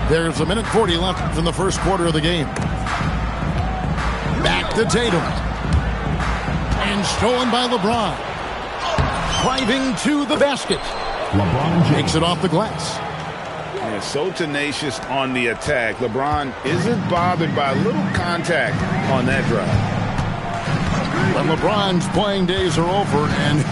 There's 1:40 left in the first quarter of the game. Back to Tatum. And stolen by LeBron. Driving to the basket. LeBron takes it off the glass. Yeah, so tenacious on the attack. LeBron isn't bothered by a little contact on that drive. But LeBron's playing days are over, and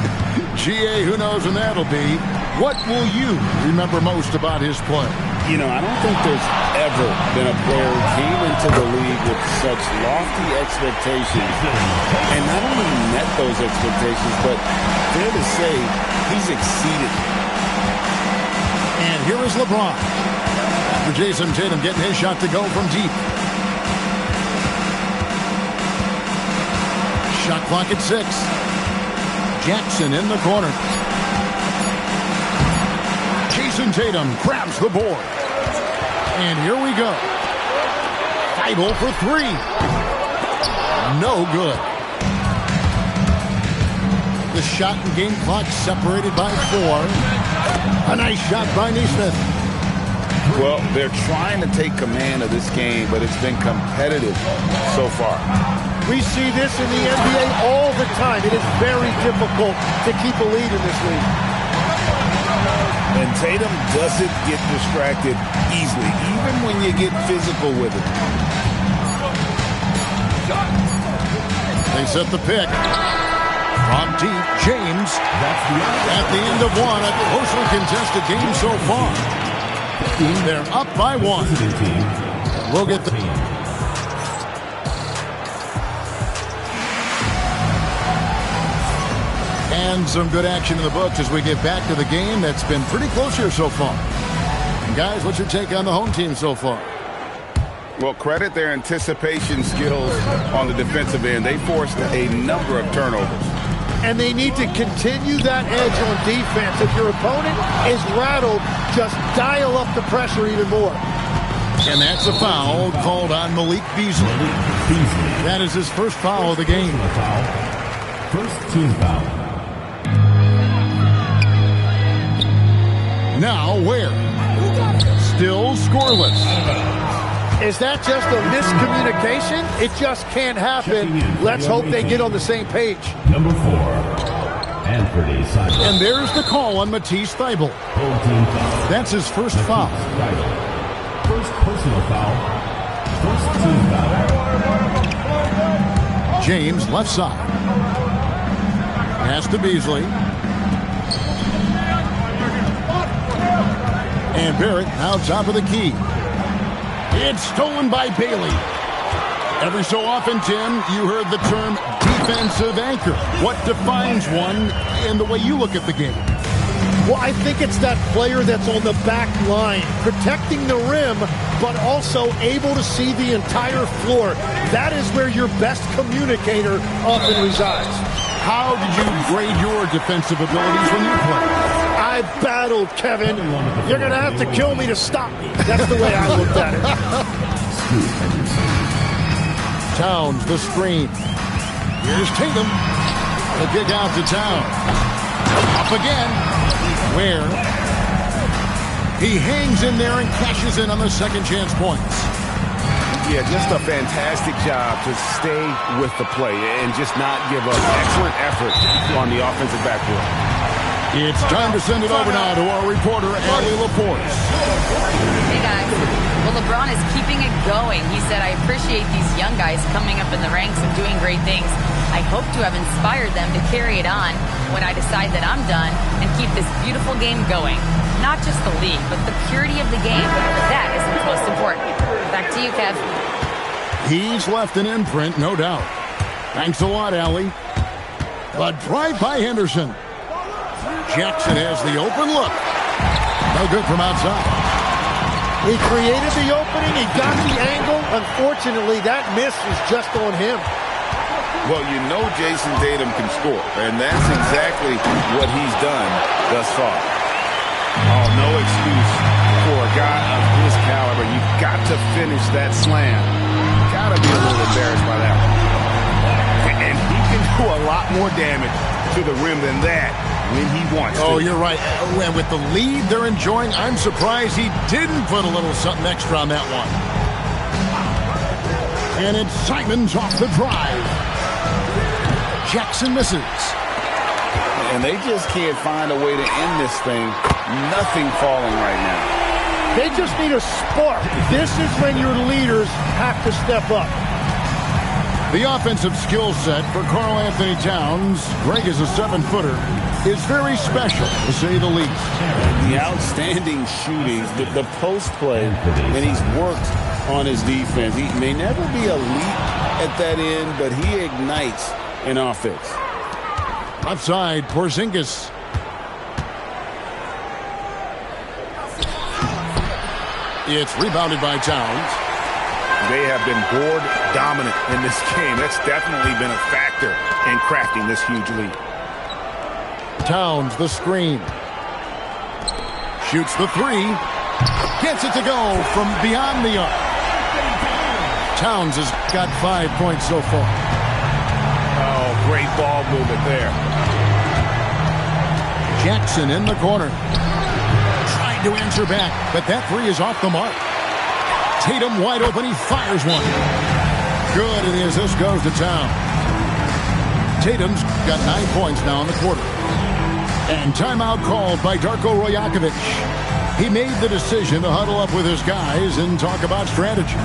GA, who knows when that'll be. What will you remember most about his play? You know, I don't think there's ever been a player who came into the league with such lofty expectations and not only met those expectations, but fair to say he's exceeded. And here is LeBron. After Jason Tatum getting his shot to go from deep. Shot clock at 6. Jackson in the corner. Jason Tatum grabs the board. And here we go. Thibault for 3. No good. The shot and game clock separated by 4. A nice shot by Nesmith. Well, they're trying to take command of this game, but it's been competitive so far. We see this in the NBA all the time. It is very difficult to keep a lead in this league. And Tatum doesn't get distracted easily, even when you get physical with it. They set the pick. From deep, James. At the end of one, a closely contested game so far. They're up by 1. We'll get the... And some good action in the books as we get back to the game that's been pretty close here so far. And guys, what's your take on the home team so far? Well, credit their anticipation skills on the defensive end. They forced a number of turnovers. And they need to continue that edge on defense. If your opponent is rattled, just dial up the pressure even more. And that's a foul called on Malik Beasley. That is his first foul of the game. First team foul. Now where? Still scoreless. Is that just a miscommunication? It just can't happen. Let's hope they get on the same page. Number 4, Anthony Simon. And there's the call on Matisse Thybulle. That's his first foul. First personal foul. First team foul. James left side. Pass to Beasley. And Barrett now top of the key. It's stolen by Bailey. Every so often, Tim, you heard the term defensive anchor. What defines one in the way you look at the game? Well, I think it's that player that's on the back line, protecting the rim, but also able to see the entire floor. That is where your best communicator often resides. How did you grade your defensive abilities when you play? I battled, Kevin. You're going to have to kill me to stop me. That's the way I looked at it. Towns, the screen. Here's Tatum. The kick out to Towns. Up again. Where? He hangs in there and cashes in on the second chance points. Yeah, just a fantastic job to stay with the play and just not give up. Excellent effort on the offensive backboard. It's time to send it over now to our reporter, Allie Laporte. Hey, guys. Well, LeBron is keeping it going. He said, I appreciate these young guys coming up in the ranks and doing great things. I hope to have inspired them to carry it on when I decide that I'm done and keep this beautiful game going. Not just the league, but the purity of the game. That is what's most important. Back to you, Kev. He's left an imprint, no doubt. Thanks a lot, Allie. But drive by Henderson. Jackson has the open look. No good from outside. He created the opening. He got the angle. Unfortunately, that miss was just on him. Well, you know Jason Tatum can score, and that's exactly what he's done thus far. Oh, no excuse for a guy of his caliber. You've got to finish that slam. Got to be a little embarrassed by that one. And he can do a lot more damage to the rim than that when he wants to. Oh, you're right. And with the lead they're enjoying, I'm surprised he didn't put a little something extra on that one. And it's Simons off the drive. Jackson misses. And they just can't find a way to end this thing. Nothing falling right now. They just need a spark. This is when your leaders have to step up. The offensive skill set for Karl Anthony Towns, Greg is a 7-footer, is very special, to say the least. The outstanding shooting, the post play, and he's worked on his defense. He may never be elite at that end, but he ignites an offense. Left side, Porzingis. It's rebounded by Towns. They have been board dominant in this game. That's definitely been a factor in crafting this huge lead. Towns, the screen. Shoots the three. Gets it to go from beyond the arc. Towns has got 5 points so far. Oh, great ball movement there. Jackson in the corner. Trying to answer back, but that three is off the mark. Tatum wide open. He fires one. Good, and the assist goes to Towns. Tatum's got 9 points now in the quarter. And timeout called by Darko Rajakovic. He made the decision to huddle up with his guys and talk about strategy.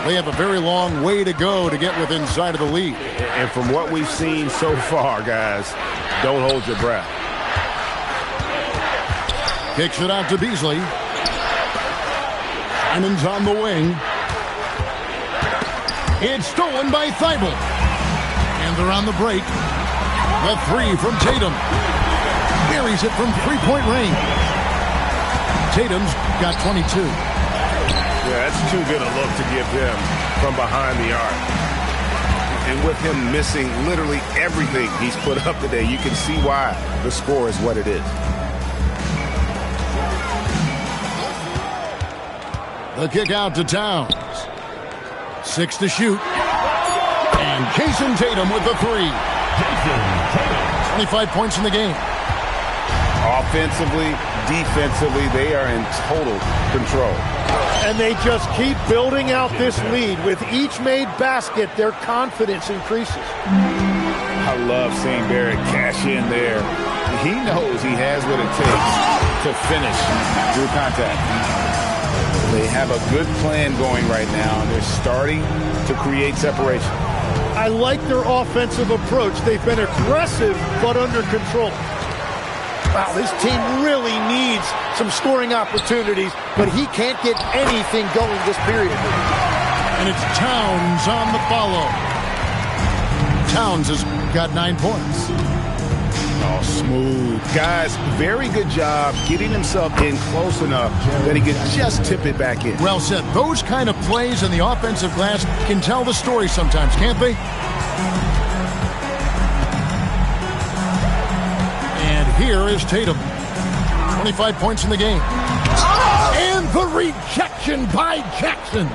They have a very long way to go to get within sight of the lead. And from what we've seen so far, guys, don't hold your breath. Kicks it out to Beasley. Simon's on the wing. It's stolen by Thibault. And they're on the break. The three from Tatum. Buries it from three-point range. Tatum's got 22. Yeah, that's too good a look to give him from behind the arc. And with him missing literally everything he's put up today, you can see why the score is what it is. The kick out to Towns. 6 to shoot. And Jason Tatum with the three. 25 points in the game. Offensively, defensively, they are in total control. And they just keep building out this lead. With each made basket, their confidence increases. I love seeing Barrett cash in there. He knows he has what it takes to finish through contact. They have a good plan going right now, and they're starting to create separation. I like their offensive approach. They've been aggressive, but under control. Wow, this team really needs some scoring opportunities, but he can't get anything going this period. And it's Towns on the follow. Towns has got 9 points. Oh, smooth. Guys, very good job getting himself in close enough that he could just tip it back in. Well said. Those kind of plays in the offensive glass can tell the story sometimes, can't they? Here is Tatum. 25 points in the game. And the rejection by Jackson.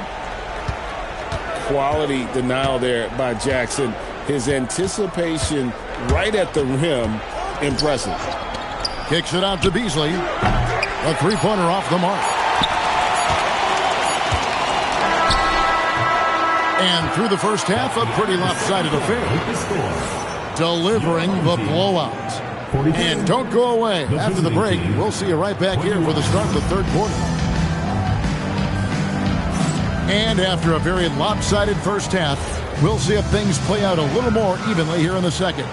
Quality denial there by Jackson. His anticipation right at the rim, impressive. Kicks it out to Beasley. A three-pointer off the mark. And through the first half, a pretty lopsided affair. Delivering the blowout. And don't go away. After the break, we'll see you right back here for the start of the third quarter. And after a very lopsided first half, we'll see if things play out a little more evenly here in the second.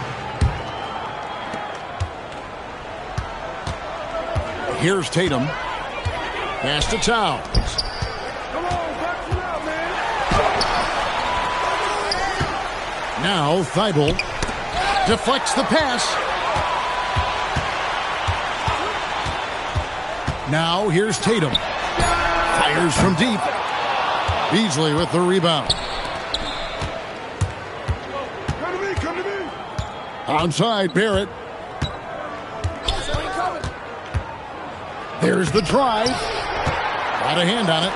Here's Tatum. Pass to Towns. Now Thibault deflects the pass. Now here's Tatum. Fires from deep. Beasley with the rebound. Come to me. Onside, Barrett. There's the drive. Got a hand on it.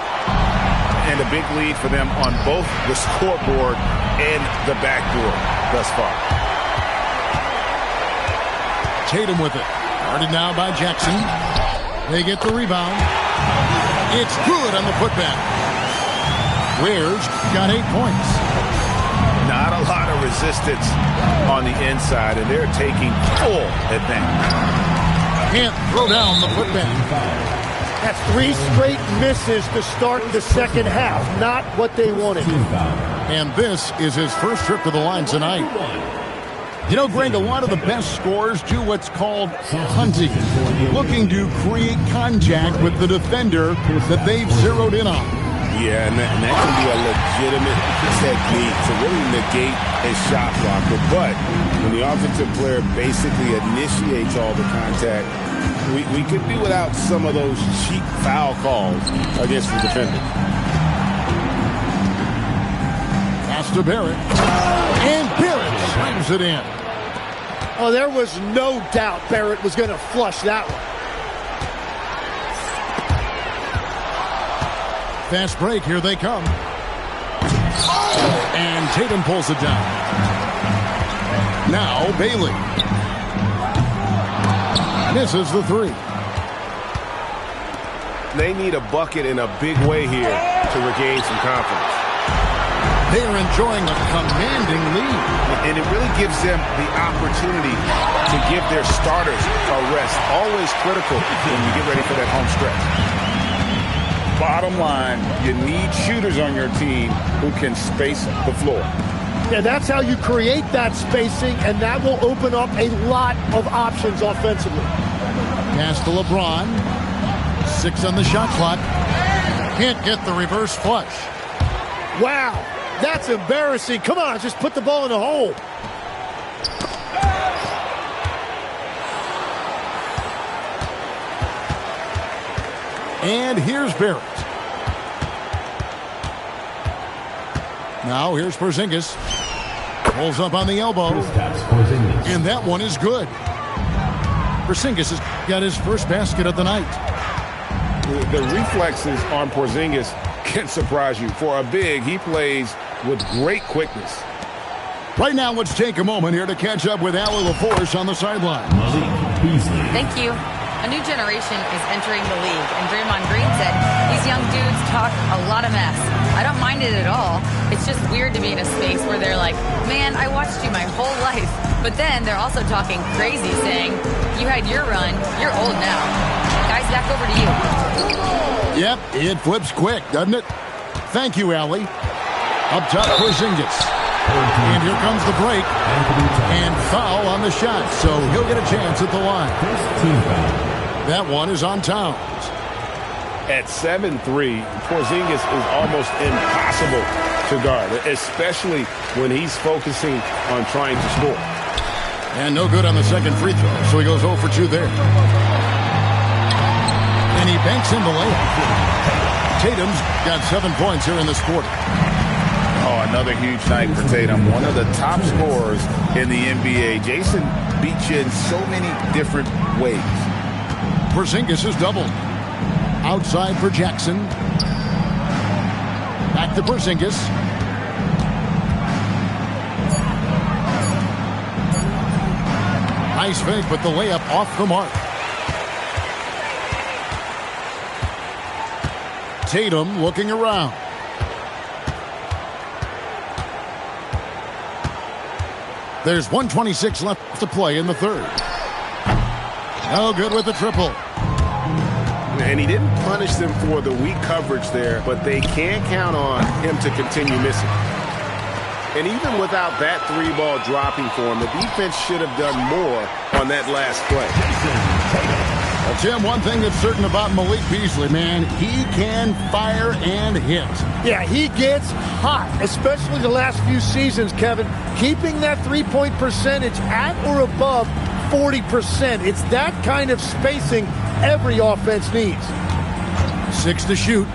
and a big lead for them on both the scoreboard and the backboard thus far. Tatum with it. Guarded now by Jackson. They get the rebound. It's good on the putback. Ware's got 8 points. Not a lot of resistance on the inside, and they're taking full advantage. Can't throw down the putback. That's 3 straight misses to start the second half. Not what they wanted. And this is his first trip to the line tonight. You know, Greg, a lot of the best scorers do what's called hunting, looking to create contact with the defender that they've zeroed in on. Yeah, and that can be a legitimate technique to really negate a shot blocker. But when the offensive player basically initiates all the contact, we could do without some of those cheap foul calls against the defender. Pass to Barrett. And Barrett slams it in. Oh, there was no doubt Barrett was going to flush that one. Fast break, here they come. And Tatum pulls it down. Now Bailey. Misses the 3. They need a bucket in a big way here to regain some confidence. They are enjoying a commanding lead. And it really gives them the opportunity to give their starters a rest. Always critical when you get ready for that home stretch. Bottom line, you need shooters on your team who can space the floor. Yeah, that's how you create that spacing, and that will open up a lot of options offensively. Pass to LeBron. 6 on the shot clock. Can't get the reverse flush. Wow, that's embarrassing. Come on, just put the ball in the hole. And here's Barrett. Now here's Porzingis. Pulls up on the elbow. And that one is good. Porzingis has got his first basket of the night. The reflexes on Porzingis can surprise you. For a big, he plays with great quickness. Right now, let's take a moment here to catch up with Allie LaForce on the sideline. Thank you. A new generation is entering the league, and Draymond Green said these young dudes talk a lot of mess. I don't mind it at all. It's just weird to be in a space where they're like, man, I watched you my whole life. But then they're also talking crazy, saying, you had your run, you're old now. Guys, back over to you. Yep, it flips quick, doesn't it? Thank you, Allie. Up top, Porzingis. And here comes the break. And foul on the shot, so he'll get a chance at the line. That one is on Towns. At 7'3", Porzingis is almost impossible to guard, especially when he's focusing on trying to score. And no good on the second free throw, so he goes 0 for 2 there. And he banks in the layup. Tatum's got 7 points here in this quarter. Oh, another huge night for Tatum. One of the top scorers in the NBA. Jason beats you in so many different ways. Porzingis is doubled. Outside for Jackson. Back to Porzingis. Nice fake, but the layup off the mark. Tatum looking around. There's 1:26 left to play in the third. No good with the triple. And he didn't punish them for the weak coverage there, but they can't count on him to continue missing. And even without that 3-ball dropping for him, the defense should have done more on that last play. Well, Tim, one thing that's certain about Malik Beasley, man, he can fire and hit. Yeah, he gets hot, especially the last few seasons, Kevin. Keeping that three-point percentage at or above 40%. It's that kind of spacing every offense needs. 6 to shoot.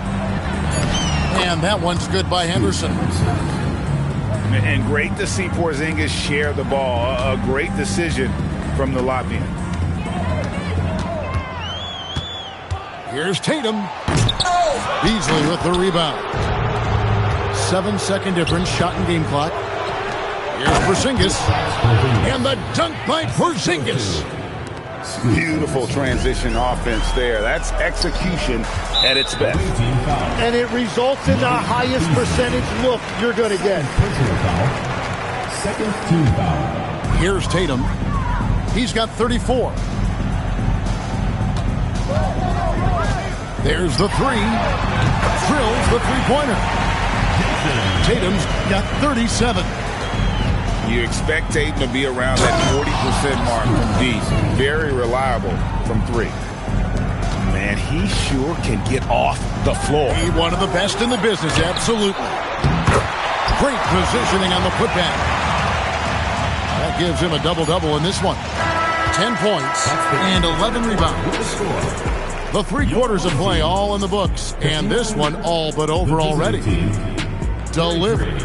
And that one's good by Henderson. And great to see Porzingis share the ball. A great decision from the Latvian. Here's Tatum. Beasley with the rebound. 7-second difference, shot and game clock. Here's Porzingis. And the dunk by Porzingis. Beautiful transition offense there. That's execution at its best. And it results in the highest percentage look you're going to get. Second team foul. Here's Tatum. He's got 34. There's the three. Drills the three-pointer. Tatum's got 37. You expect Tatum to be around that 40% mark from deep. Very reliable from three. Man, he sure can get off the floor. He's one of the best in the business, absolutely. Great positioning on the putback. That gives him a double-double in this one. 10 points and 11 rebounds. The 3 quarters of play all in the books, and this one all but over already. Delivered.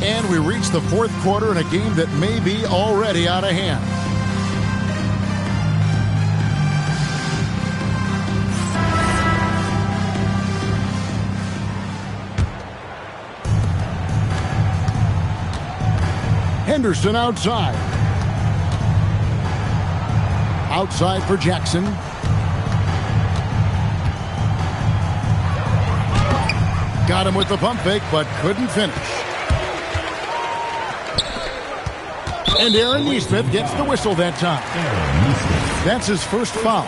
And we reach the 4th quarter in a game that may be already out of hand. Henderson outside. Outside for Jackson. Got him with the pump fake, but couldn't finish. And Aaron Nesmith gets the whistle that time. That's his first foul.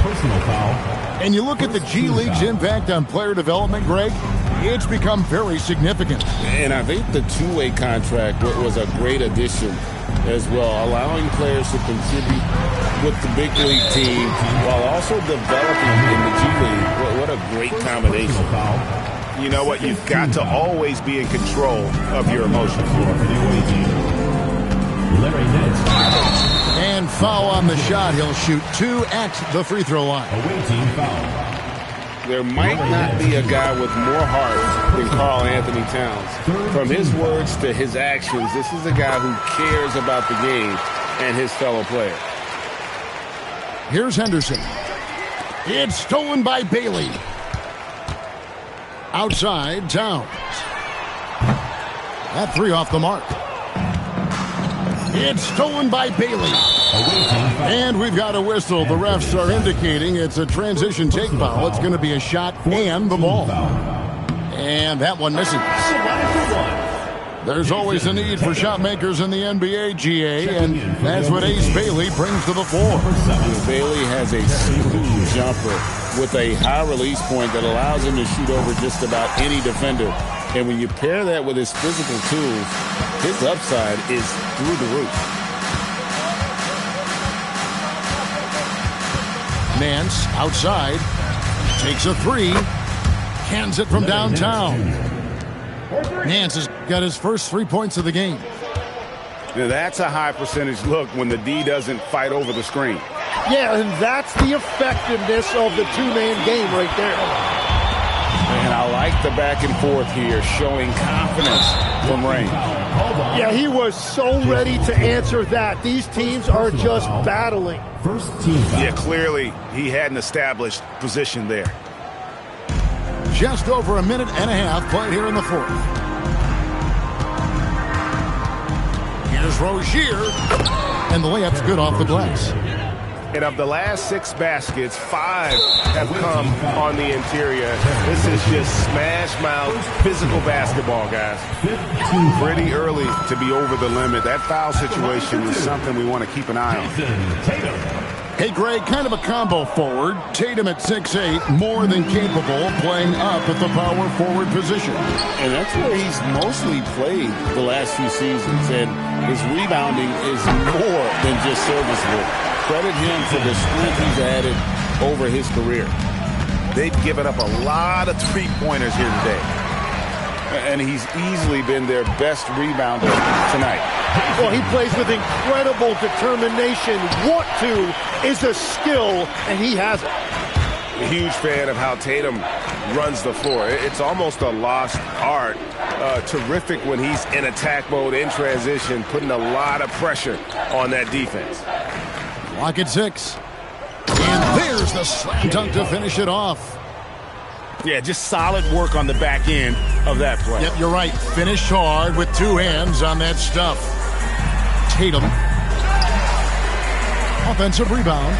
And you look at the G League's impact on player development, Greg, it's become very significant. And I think the two-way contract was a great addition as well, allowing players to contribute with the big league team while also developing in the G League. What a great combination. You know what? You've got to always be in control of your emotions. And foul on the shot. He'll shoot 2 at the free throw line. There might not be a guy with more heart than Karl Anthony Towns. From his words to his actions, this is a guy who cares about the game and his fellow players. Here's Henderson. It's stolen by Bailey. Outside, Towns. That 3 off the mark. It's stolen by Bailey. And we've got a whistle. The refs are indicating it's a transition take foul. It's going to be a shot and the ball. And that one misses. There's always a need for shot makers in the NBA, GA, and that's what Ace Bailey brings to the floor. Bailey has a smooth jumper with a high release point that allows him to shoot over just about any defender. And when you pair that with his physical tools, his upside is through the roof. Nance outside, takes a 3, cans it from downtown. Nance has got his first 3 points of the game. Now that's a high percentage look when the D doesn't fight over the screen. Yeah, and that's the effectiveness of the two-man game right there. And I like the back and forth here, showing confidence from range. Yeah, he was so ready to answer that. These teams are just battling. First team foul. Yeah, clearly he had an established position there. Just over a minute and a half played here in the 4th. Here's Rozier, and the layup's good off the glass. And of the last 6 baskets, 5 have come on the interior. This is just smash-mouth physical basketball, guys. Pretty early to be over the limit. That foul situation is something we want to keep an eye on. Hey, Greg, kind of a combo forward. Tatum at 6'8", more than capable of playing up at the power forward position. And that's where he's mostly played the last few seasons. And his rebounding is more than just serviceable. Credit him for the strength he's added over his career. They've given up a lot of three-pointers here today. And he's easily been their best rebounder tonight. Well, he plays with incredible determination. Want to is a skill, and he has it. A huge fan of how Tatum runs the floor. It's almost a lost art. Terrific when he's in attack mode, in transition, putting a lot of pressure on that defense. Clock at 6. And there's the slam dunk to finish it off. Yeah, just solid work on the back end of that play. Yep, you're right. Finished hard with two hands on that stuff. Tatum. Offensive rebound.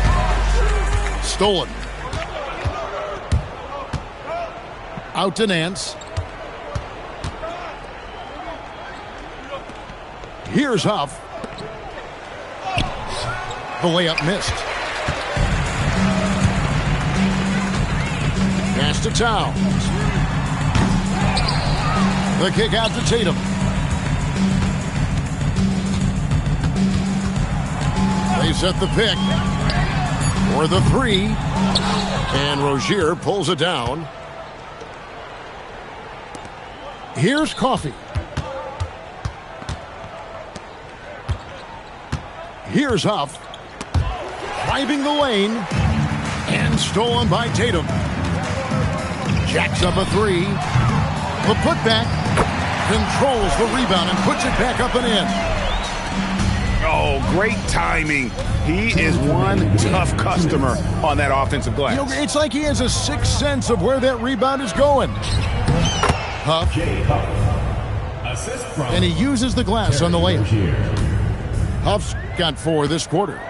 Stolen. Out to Nance. Here's Huff. The layup missed. Pass to Towns. The kick out to Tatum. They set the pick for the three. And Rozier pulls it down. Here's Coffey. Here's Huff. Driving the lane. And stolen by Tatum. Jacks up a three. The putback. Controls the rebound and puts it back up and in. Oh, great timing. He is one tough customer on that offensive glass. You know, it's like he has a sixth sense of where that rebound is going. Huff. And he uses the glass on the layup. Huff's got 4 this quarter.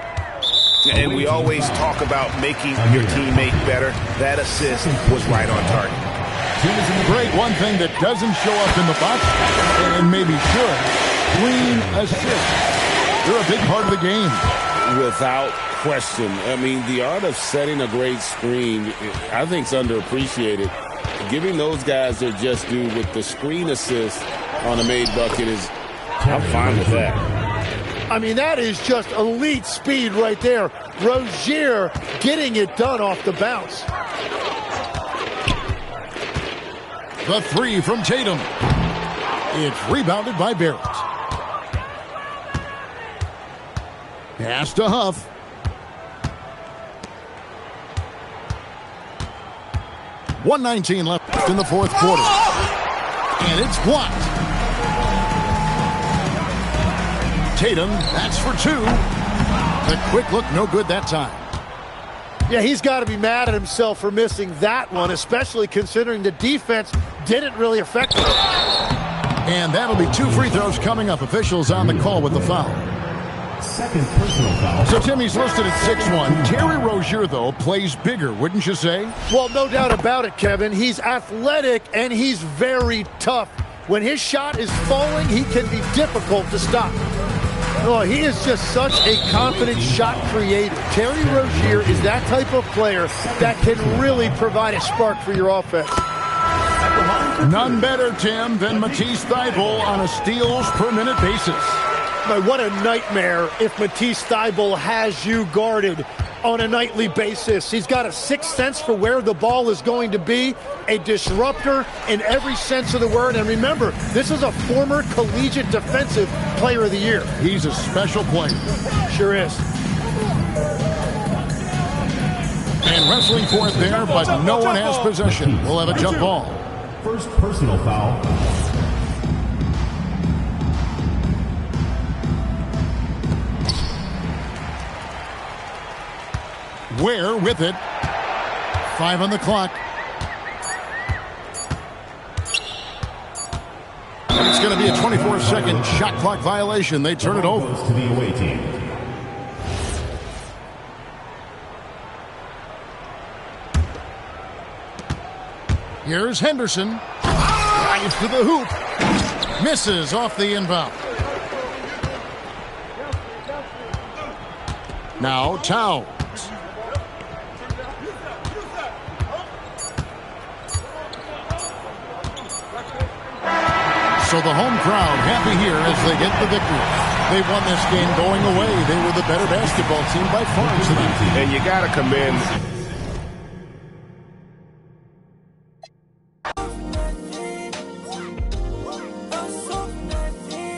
And we always talk about making your teammate better. That assist was right on target. Great. One thing that doesn't show up in the box, and maybe should, clean assists. They're a big part of the game. Without question. I mean, the art of setting a great screen, I think, is underappreciated. Giving those guys their just due with the screen assist on a made bucket is, I'm fine with that. I mean, that is just elite speed right there. Rozier getting it done off the bounce. The three from Tatum. It's rebounded by Barrett. Pass to Huff. .119 left in the fourth quarter. And it's blocked. Tatum, that's for 2. The quick look, no good that time. Yeah, he's got to be mad at himself for missing that one, especially considering the defense didn't really affect him. And that'll be 2 free throws coming up. Officials on the call with the foul. Second personal foul. So Timmy's listed at 6'1". Terry Rozier, though, plays bigger, wouldn't you say? Well, no doubt about it, Kevin. He's athletic and he's very tough. When his shot is falling, he can be difficult to stop. Oh, he is just such a confident shot creator. Terry Rozier is that type of player that can really provide a spark for your offense. None better, Tim, than Matisse Thybulle on a steals per minute basis. But what a nightmare if Matisse Thybulle has you guarded on a nightly basis. He's got a sixth sense for where the ball is going to be, a disruptor in every sense of the word. And remember, this is a former collegiate defensive player of the year. He's a special player. Sure is. And wrestling for it there, but no one has possession. We'll have a jump ball. First personal foul. Ware with it. 5 on the clock. And it's going to be a 24-second shot clock violation. They turn it over. To the away team. Here's Henderson. Drives to the hoop. Misses off the inbound. Now Towns. So the home crowd happy here as they get the victory. They won this game going away. They were the better basketball team by far tonight. And you got to commend